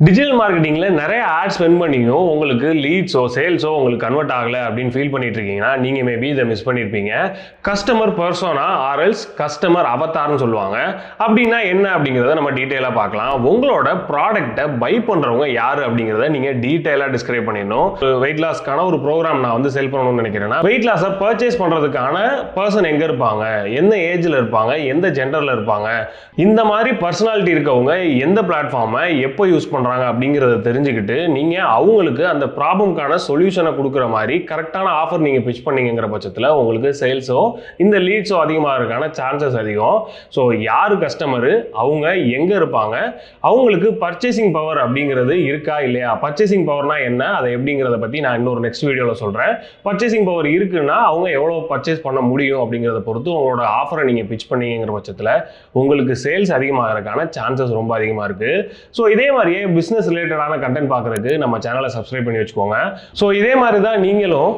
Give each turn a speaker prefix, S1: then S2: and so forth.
S1: Digital மார்க்கெட்டிங்ல நிறைய add spend பண்ணியும் உங்களுக்கு லீட்ஸோ சேல்ஸோ உங்களுக்கு கன்வெர்ட் ஆகலை அப்படின்னு ஃபீல் பண்ணிட்டு இருக்கீங்கன்னா நீங்கள் மேபி இதை மிஸ் பண்ணியிருப்பீங்க. கஸ்டமர் பர்சோனா ஆர்எல்ஸ் கஸ்டமர் அவதார்னு சொல்லுவாங்க. அப்படின்னா என்ன அப்படிங்கிறத நம்ம டீட்டெயிலாக பார்க்கலாம். உங்களோட ப்ராடக்ட்டை பை பண்ணுறவங்க யார் அப்படிங்கிறத நீங்கள் டீட்டெயிலாக டிஸ்கிரைப் பண்ணிடணும். வெயிட் லாஸ்க்கான ஒரு ப்ரோக்ராம் நான் வந்து செல் பண்ணணும்னு நினைக்கிறேன்னா வெயிட் லாஸை பர்ச்சேஸ் பண்ணுறதுக்கான பர்சன் எங்கே இருப்பாங்க, எந்த ஏஜில் இருப்பாங்க, எந்த ஜெண்டரில் இருப்பாங்க, இந்த மாதிரி பர்சனாலிட்டி இருக்கவங்க எந்த பிளாட்ஃபார்மை எப்போ யூஸ் பண்ணுறாங்க அப்படிங்கிறத தெரிஞ்சுக்கிட்டு நீங்கள் அவங்களுக்கு அந்த ப்ராப்ளம்கான சொல்யூஷனை கொடுக்குற மாதிரி கரெக்டான ஆஃபர் நீங்கள் பிச் பண்ணீங்கிற பட்சத்தில் உங்களுக்கு சேல்ஸோ இந்த லீட்ஸோ அதிகமாகிறதுக்கான சான்சஸ் அதிகம். ஸோ யார் கஸ்டமரு, அவங்க எங்கே இருப்பாங்க, அவங்களுக்கு பர்ச்சேசிங் பவர் அப்படிங்கிறது இருக்கா இல்லையா, பர்ச்சேசிங் பவர்னா என்ன, அதை எப்படிங்கிறத பற்றி நான் இன்னொரு நெக்ஸ்ட் வீடியோவில் சொல்கிறேன். பர்ச்சேசிங் பவர் இருக்குன்னா அவங்க எவ்வளோ பர்ச்சேஸ் பண்ண முடியும் அப்படிங்கிறத பொறுத்து உங்களோட ஆஃபரை நீங்கள் பிச் பண்ணீங்கிற பட்சத்தில் உங்களுக்கு சேல்ஸ் அதிகமாகிறதுக்கான சான்சஸ் ரொம்ப அதிகமாக இருக்குது. ஸோ இதே மாதிரியே பிஸ்னஸ் ரிலேட்டடான கண்டென்ட் பார்க்குறதுக்கு நம்ம சேனலை சப்ஸ்கிரைப் பண்ணி வச்சுக்கோங்க. ஸோ இதே மாதிரி தான் நீங்களும்